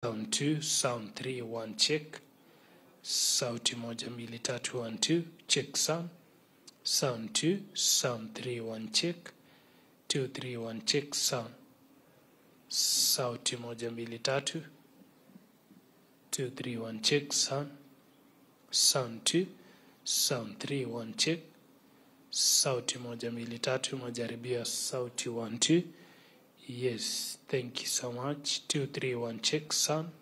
Sound 2, sound 3, 1 check. Sauti 1 2 3 1 2 check sound. Sound 2, sound 3, 1 check. 2 3 1 check sound. Sauti 1 2 3 2 3 1 check sound. Sound 2, sound 3, 1 check. Sauti 1 2 3 majaribio sauti 1 2. Yes, thank you so much. 2 3 1 check sound.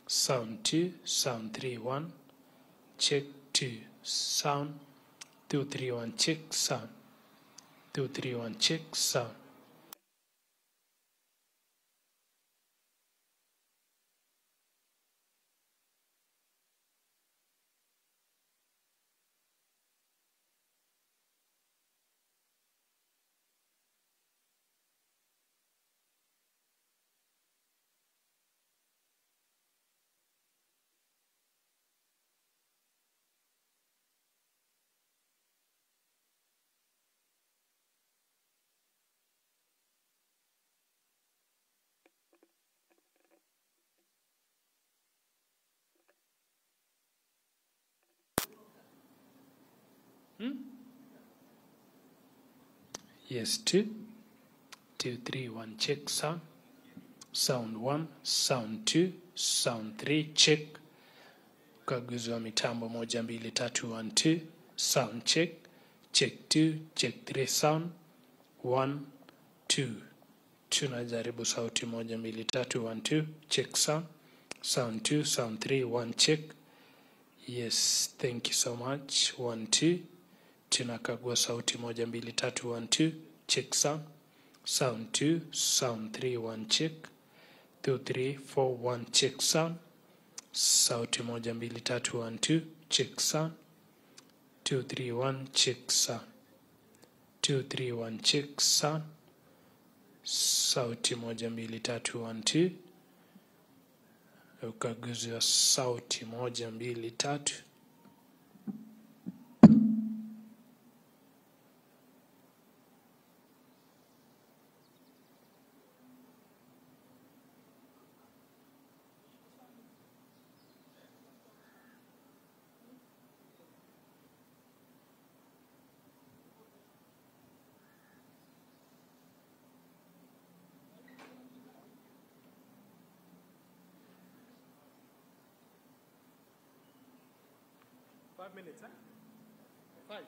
Sound 2, sound 3 1 check 2 sound. 2 3 1 check sound. 2 3 1 check sound. Yes, 2 2 3 1 check sound. Sound 1, sound 2, sound 3 check. Ukaguzi wa mitambo 1 2 3 1 2 sound check. Check 2, check 3 sound 1 2. Tunajaribu sauti 1 2 3 1 2 check sound. Sound 2, sound 3 1 check. Yes, thank you so much. 1 2. Tunakagua sauti 1 2 3 1 2 check sound. Sound 2, sound 3 1 check. 2 3 4 1 check sound. Sauti 1 2 3 1 2 check sound. 2 3 1 check sound. 2 3 1 check sound. Sauti 1 2 3 1 2. Ukaguzi wa sauti 1 2 3. Minutes, huh? 5.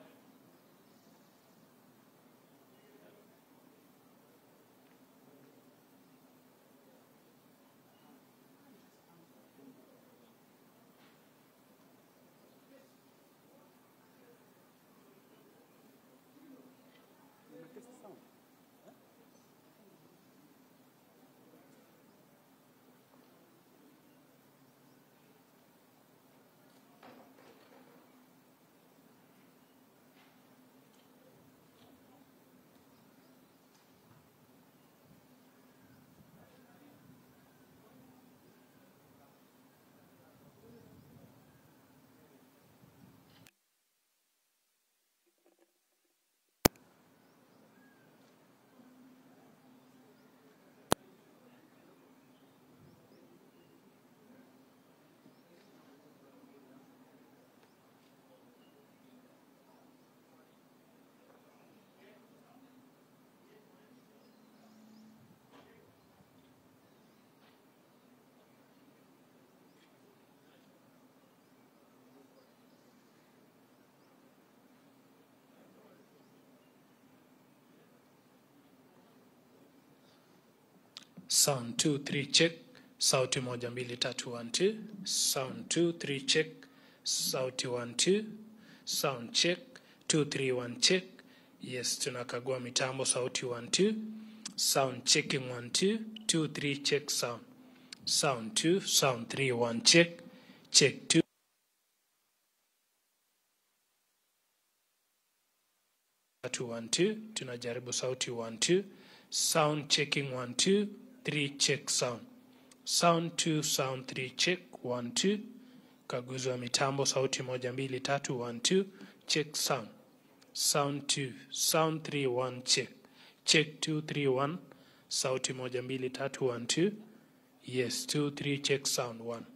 Sound 2 3 check. Sauti 1 2 3 1 2. Sound 2 3 check. Sauti 1 2. Sound check. 2 3 1 check. Yes, tunakagua mitambo sauti 1 2. Sound checking 1 2. 2 3 check sound. Sound 2, sound 3 1 check. Check 2 1 2. Tunajaribu sauti 1 2. Sound checking 1 2. 3 check sound. Sound 2, sound 3 check 1 2. Kaguzi wa mitambo sauti 1 2 3 1 2 check sound. Sound 2, sound 3 1 check. Check 2 3 1. Sauti 1 2 3 1 2. Yes, 2, 3, check sound 1.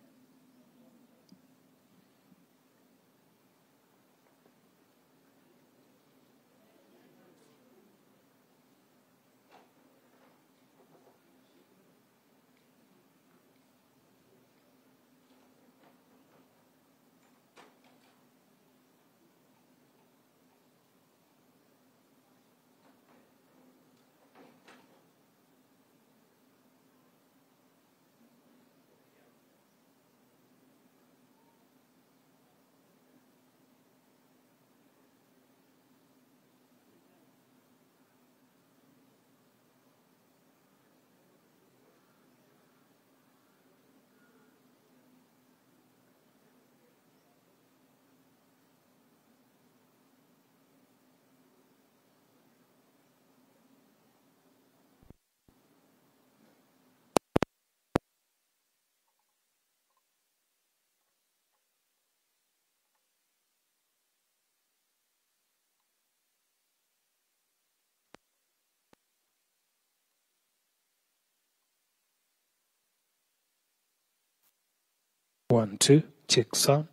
One, two, check sound.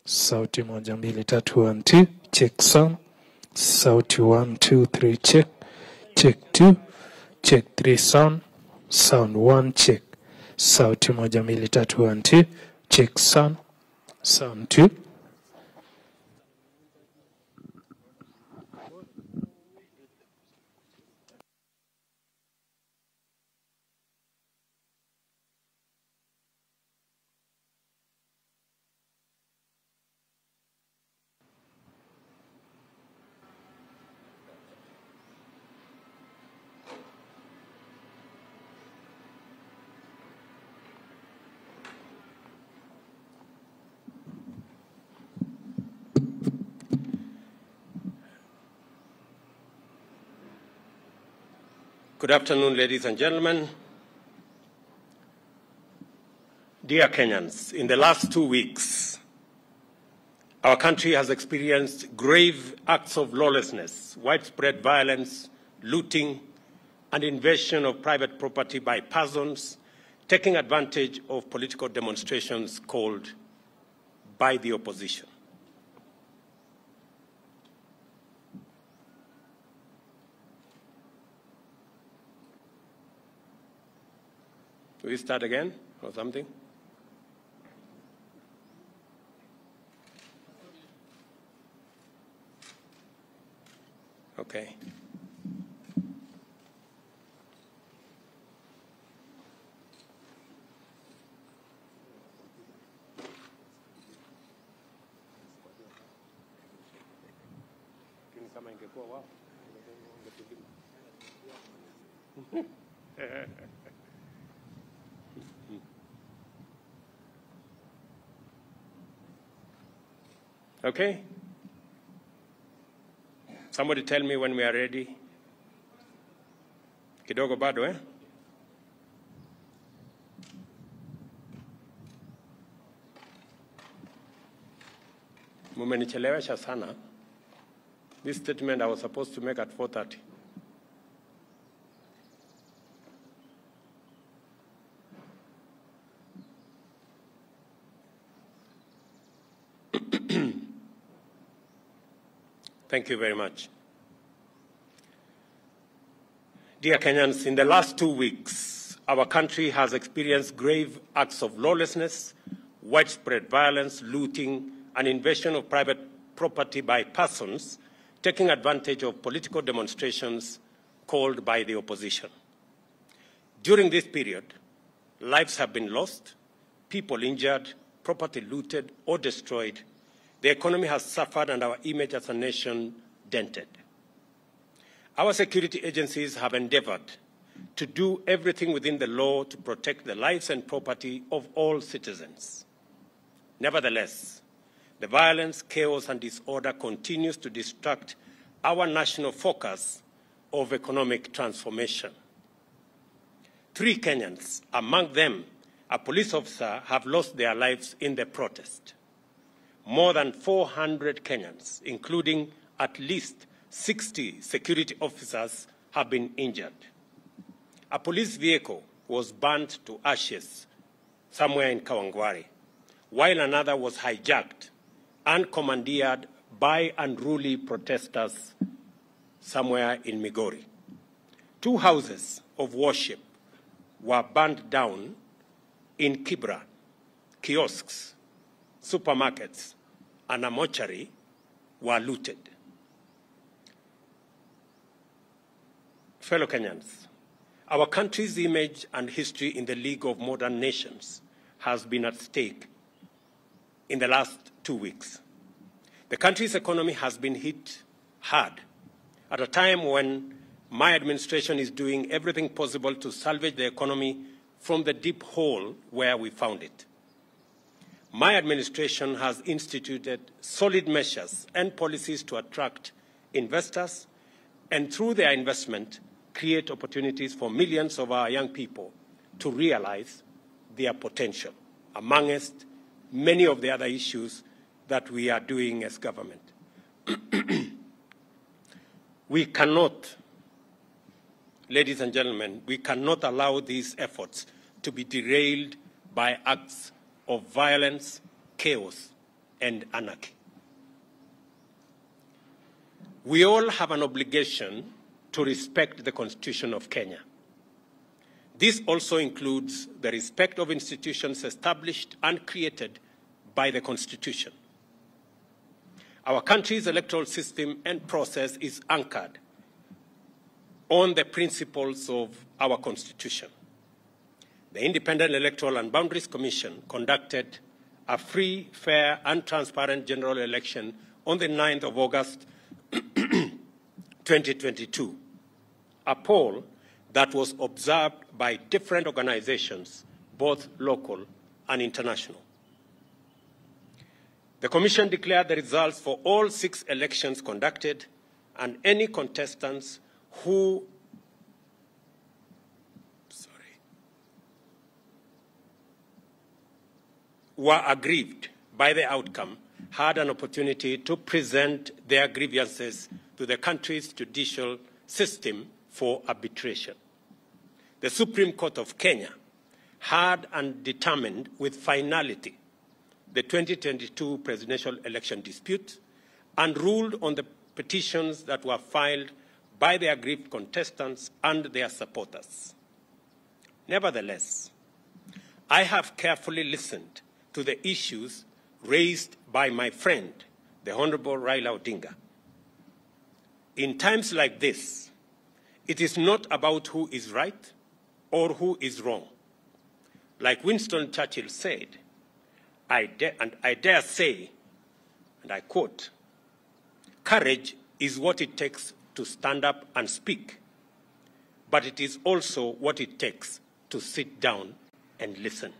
Sauti 1, 2, 3, 1, 2, check sound. Sauti 1, 2, 3, check. Check 2, check 3 sound. Sound 1, check. Sauti 1, 2, 3, 1, 2, check sound. Sound 2. Good afternoon, ladies and gentlemen. Dear Kenyans, in the last 2 weeks, our country has experienced grave acts of lawlessness, widespread violence, looting, and invasion of private property by persons taking advantage of political demonstrations called by the opposition. Do we start again or something? Okay. Okay. Somebody tell me when we are ready. Kidogo bado, eh? Mumenichelewesha sana. This statement I was supposed to make at 4:30. Thank you very much. Dear Kenyans, in the last 2 weeks, our country has experienced grave acts of lawlessness, widespread violence, looting, and invasion of private property by persons taking advantage of political demonstrations called by the opposition. During this period, lives have been lost, people injured, property looted or destroyed. The economy has suffered and our image as a nation dented. Our security agencies have endeavored to do everything within the law to protect the lives and property of all citizens. Nevertheless, the violence, chaos, and disorder continues to distract our national focus of economic transformation. 3 Kenyans, among them a police officer, have lost their lives in the protest. More than 400 Kenyans, including at least 60 security officers, have been injured. A police vehicle was burnt to ashes somewhere in Kawangware, while another was hijacked and commandeered by unruly protesters somewhere in Migori. 2 houses of worship were burnt down in Kibra. Kiosks, supermarkets, and a mortuary were looted. Fellow Kenyans, our country's image and history in the League of Modern Nations has been at stake in the last 2 weeks. The country's economy has been hit hard at a time when my administration is doing everything possible to salvage the economy from the deep hole where we found it. My administration has instituted solid measures and policies to attract investors and through their investment create opportunities for millions of our young people to realize their potential, amongst many of the other issues that we are doing as government. We cannot, ladies and gentlemen, we cannot allow these efforts to be derailed by acts of violence, chaos, and anarchy. We all have an obligation to respect the Constitution of Kenya. This also includes the respect of institutions established and created by the Constitution. Our country's electoral system and process is anchored on the principles of our Constitution. The Independent Electoral and Boundaries Commission conducted a free, fair, and transparent general election on the 9th of August 2022, a poll that was observed by different organizations, both local and international. The Commission declared the results for all 6 elections conducted, and any contestants who were aggrieved by the outcome had an opportunity to present their grievances to the country's judicial system for arbitration. The Supreme Court of Kenya had and determined with finality the 2022 presidential election dispute and ruled on the petitions that were filed by the aggrieved contestants and their supporters. Nevertheless, I have carefully listened to the issues raised by my friend, the Honorable Raila Odinga. In times like this, it is not about who is right or who is wrong. Like Winston Churchill said, I dare say, and I quote, "Courage is what it takes to stand up and speak, but it is also what it takes to sit down and listen."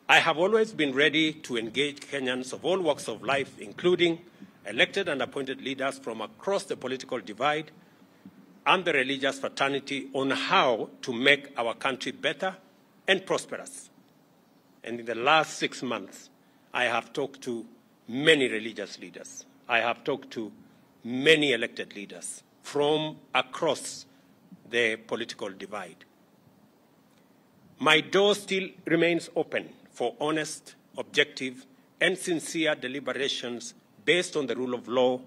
I have always been ready to engage Kenyans of all walks of life, including elected and appointed leaders from across the political divide and the religious fraternity, on how to make our country better and prosperous. And in the last 6 months, I have talked to many religious leaders. I have talked to many elected leaders from across the political divide. My door still remains open for honest, objective, and sincere deliberations based on the rule of law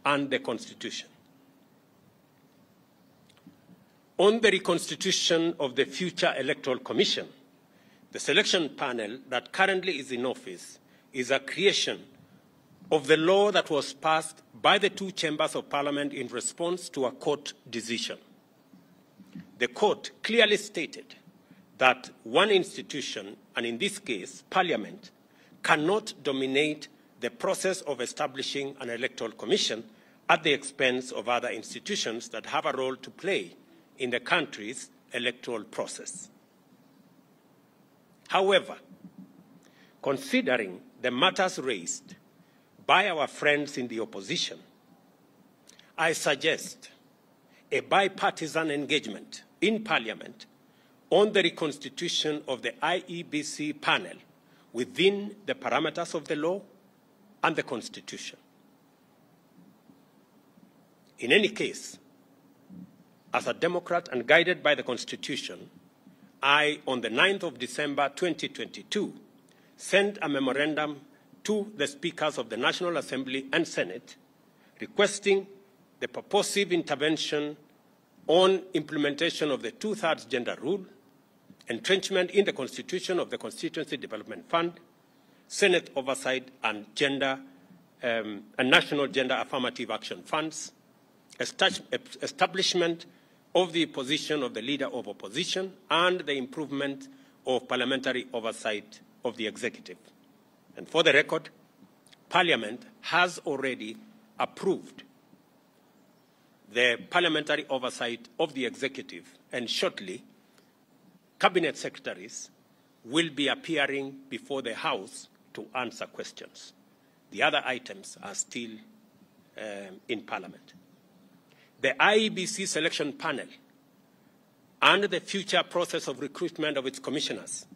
and the Constitution. On the reconstitution of the future Electoral Commission, the selection panel that currently is in office is a creation of the law that was passed by the 2 chambers of Parliament in response to a court decision. The court clearly stated that one institution, and in this case, Parliament, cannot dominate the process of establishing an electoral commission at the expense of other institutions that have a role to play in the country's electoral process. However, considering the matters raised by our friends in the opposition, I suggest a bipartisan engagement in Parliament on the reconstitution of the IEBC panel within the parameters of the law and the Constitution. In any case, as a Democrat and guided by the Constitution, I, on the 9th of December 2022, sent a memorandum to the Speakers of the National Assembly and Senate requesting the purposive intervention on implementation of the 2/3 gender rule, entrenchment in the Constitution of the Constituency Development Fund, Senate oversight and national gender affirmative action funds, establishment of the position of the Leader of Opposition, and the improvement of parliamentary oversight of the executive. And for the record, Parliament has already approved the parliamentary oversight of the executive, and shortly, cabinet secretaries will be appearing before the House to answer questions. The other items are still in Parliament. The IEBC selection panel and the future process of recruitment of its commissioners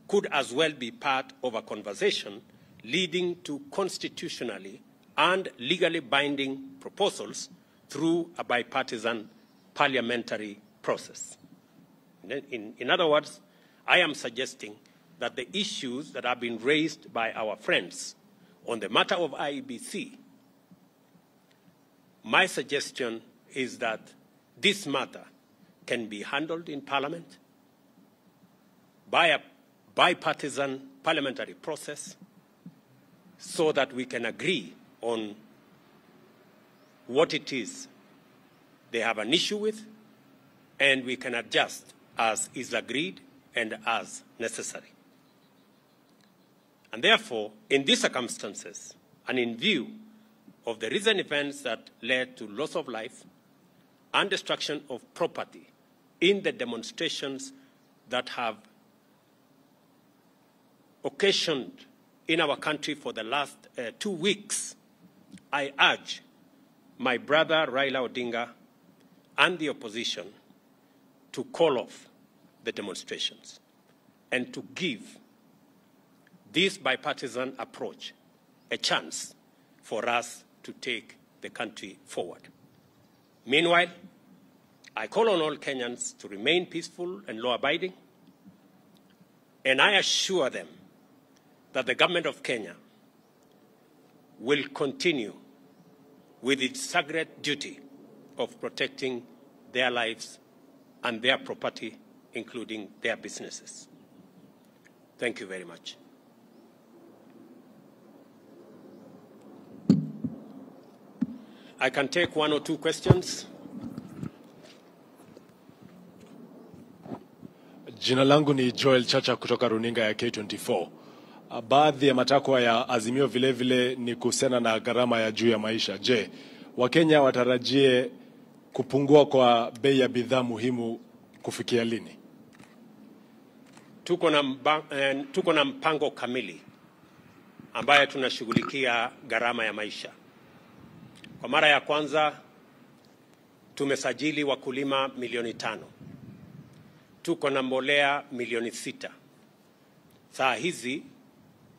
could as well be part of a conversation leading to constitutionally and legally binding proposals through a bipartisan parliamentary process. In other words, I am suggesting that the issues that have been raised by our friends on the matter of IEBC, my suggestion is that this matter can be handled in Parliament by a bipartisan parliamentary process so that we can agree on what it is they have an issue with, and we can adjust as is agreed and as necessary. And therefore, in these circumstances, and in view of the recent events that led to loss of life and destruction of property in the demonstrations that have occasioned in our country for the last 2 weeks, I urge my brother Raila Odinga and the opposition to call off the demonstrations and to give this bipartisan approach a chance for us to take the country forward. Meanwhile, I call on all Kenyans to remain peaceful and law-abiding, and I assure them that the government of Kenya will continue with its sacred duty of protecting their lives and their property, including their businesses. Thank you very much. I can take 1 or 2 questions. Jina langu ni Joel Chacha kutoka runinga ya K24. Baadhi ya matakwa ya Azimio vile vile ni kuhusiana na gharama ya juu ya maisha. Je, Wakenya watarajie kupungua kwa bei ya bidhaa muhimu kufikia lini? Tuko na mpango kamili ambaye tunashughulikia gharama ya maisha. Kwa mara ya kwanza tumesajili wakulima milioni 5. Tuko na mbolea milioni 6. Saa hizi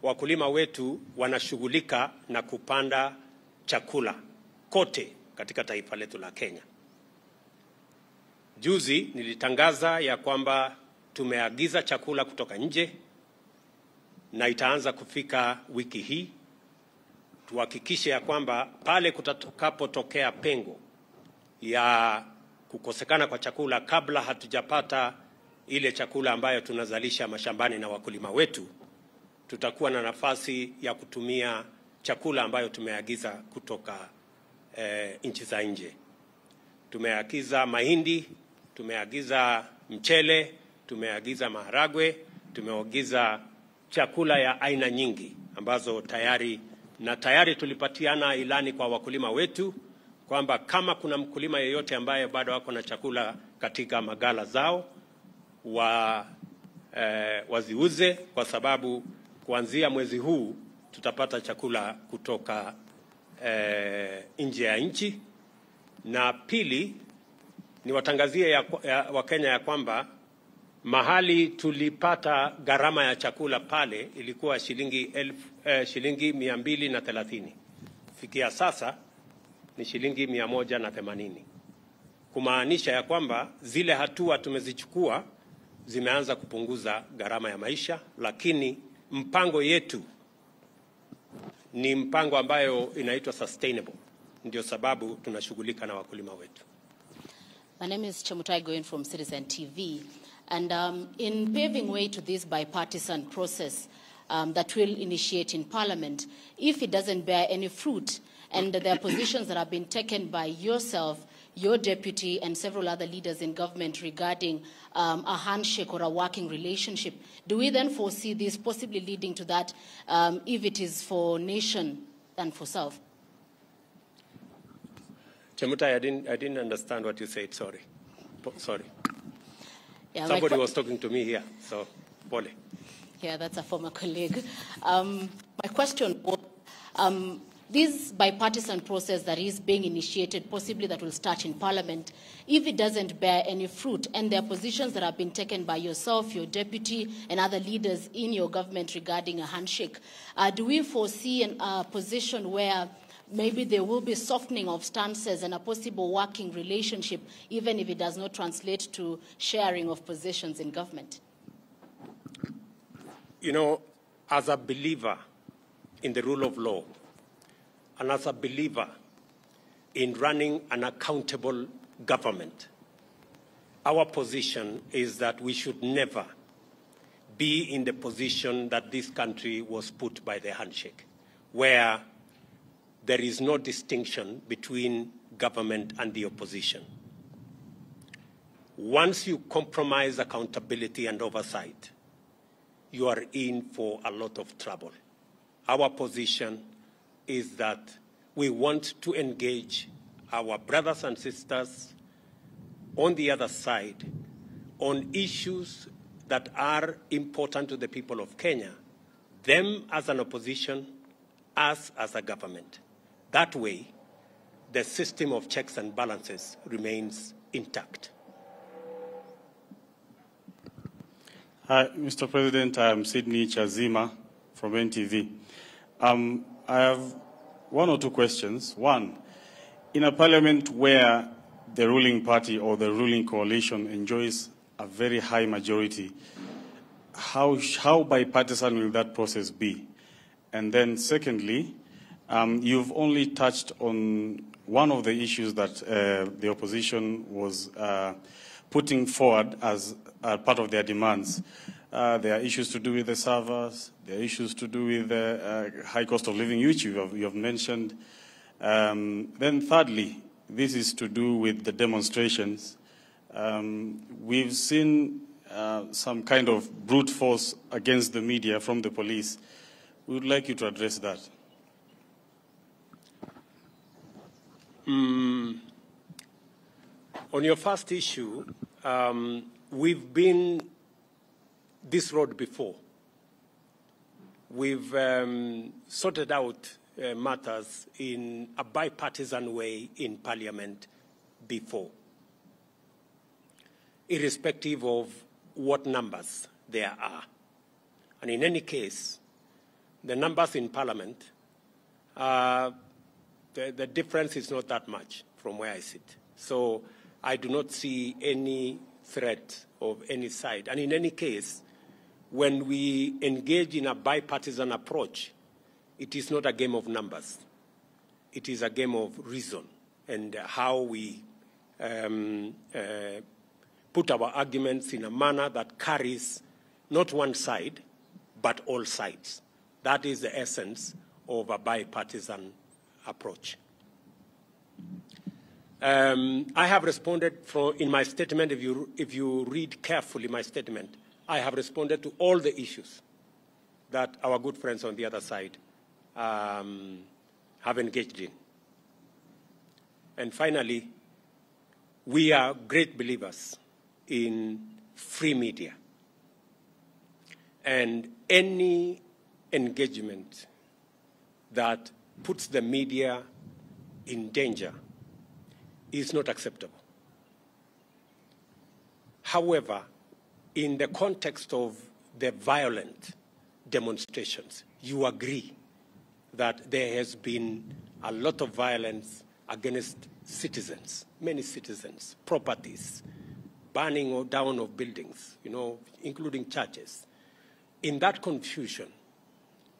wakulima wetu wanashughulika na kupanda chakula kote katika taifa letu la Kenya. Juzi nilitangaza ya kwamba tumeagiza chakula kutoka nje na itaanza kufika wiki hii. Tuhakikishe ya kwamba pale kutakapotokea pengo ya kukosekana kwa chakula kabla hatujapata ile chakula ambayo tunazalisha mashambani na wakulima wetu, tutakuwa na nafasi ya kutumia chakula ambayo tumeagiza kutoka nchi za nje. Tumeagiza mahindi, tumeagiza mchele, tumeagiza maharagwe, tumeagiza chakula ya aina nyingi ambazo tayari tulipatiana ilani kwa wakulima wetu kwamba kama kuna mkulima yeyote ambaye bado wako na chakula katika magala zao waziuze, kwa sababu kuanzia mwezi huu tutapata chakula kutoka nje ya nchi. Na pili, ni watangazie Wakenya ya kwamba mahali tulipata gharama ya chakula pale ilikuwa shilingi 230. Fikia sasa ni shilingi 180. kumaanisha ya kwamba zile hatua tumezichukua zimeanza kupunguza gharama ya maisha, lakini mpango yetu ni mpango ambayo inaitwa sustainable. Ndio sababu tunashughulika na wakulima wetu. My name is Chemutai Goin from Citizen TV. And in paving way to this bipartisan process that will initiate in Parliament, if it doesn't bear any fruit, and there are positions that have been taken by yourself, your deputy, and several other leaders in government regarding a handshake or a working relationship, do we then foresee this possibly leading to that if it is for nation and for self? Chemutai, I didn't understand what you said. Sorry. Sorry. Yeah, somebody was talking to me here, so Pole. Yeah, that's a former colleague. My question was, this bipartisan process that is being initiated, possibly that will start in Parliament, if it doesn't bear any fruit, and there are positions that have been taken by yourself, your deputy, and other leaders in your government regarding a handshake, do we foresee a position where maybe there will be softening of stances and a possible working relationship, even if it does not translate to sharing of positions in government? You know, as a believer in the rule of law, and as a believer in running an accountable government, our position is that we should never be in the position that this country was put by the handshake, where there is no distinction between government and the opposition. Once you compromise accountability and oversight, you are in for a lot of trouble. Our position is that we want to engage our brothers and sisters on the other side on issues that are important to the people of Kenya, them as an opposition, us as a government. That way, the system of checks and balances remains intact. Hi, Mr. President. I am Sydney Chazima from NTV. I have one or two questions. One, in a parliament where the ruling party or the ruling coalition enjoys a very high majority, how bipartisan will that process be? And then secondly, you've only touched on one of the issues that the opposition was putting forward as part of their demands. There are issues to do with the servers. There are issues to do with the high cost of living, which you have mentioned. Then thirdly, this is to do with the demonstrations. We've seen some kind of brute force against the media from the police. We would like you to address that. On your first issue, we've been this road before. We've sorted out matters in a bipartisan way in Parliament before, irrespective of what numbers there are. And in any case, the numbers in Parliament, the difference is not that much from where I sit. So I do not see any threat of any side. And in any case, when we engage in a bipartisan approach, it is not a game of numbers. It is a game of reason and how we put our arguments in a manner that carries not one side, but all sides. That is the essence of a bipartisan approach. I have responded in my statement, if you read carefully my statement, I have responded to all the issues that our good friends on the other side have engaged in. And finally, we are great believers in free media. And any engagement that puts the media in danger is not acceptable. However, in the context of the violent demonstrations, you agree that there has been a lot of violence against citizens, many citizens, properties, burning or down of buildings, including churches. In that confusion,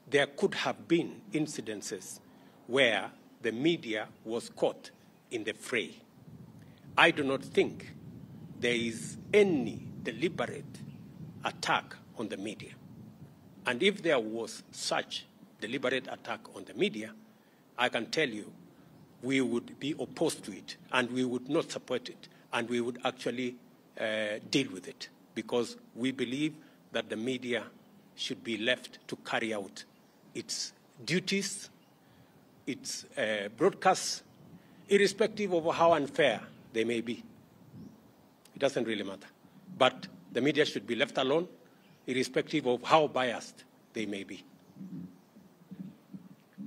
there could have been incidences where the media was caught in the fray. I do not think there is any deliberate attack on the media. And if there was such deliberate attack on the media, I can tell you we would be opposed to it and we would not support it and we would actually deal with it because we believe that the media should be left to carry out its duties, its broadcasts, irrespective of how unfair they may be. It doesn't really matter. But the media should be left alone, irrespective of how biased they may be.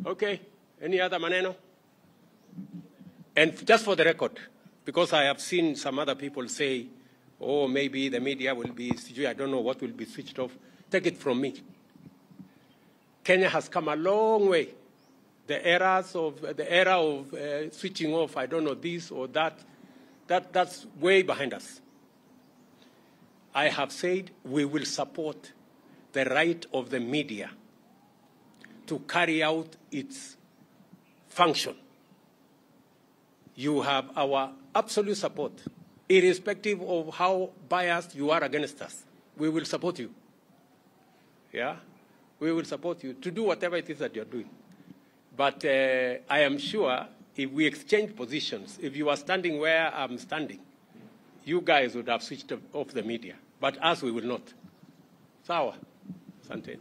Okay, any other maneno? And just for the record, because I have seen some other people say, oh, maybe the media will be, I don't know what will be switched off. Take it from me. Kenya has come a long way. The era of switching off, I don't know, this or that, that's way behind us. I have said we will support the right of the media to carry out its function. You have our absolute support, irrespective of how biased you are against us. We will support you. Yeah? We will support you to do whatever it is that you're doing. But I am sure if we exchange positions, if you are standing where I'm standing, you guys would have switched off the media. But us, we will not. Sawa. Asante.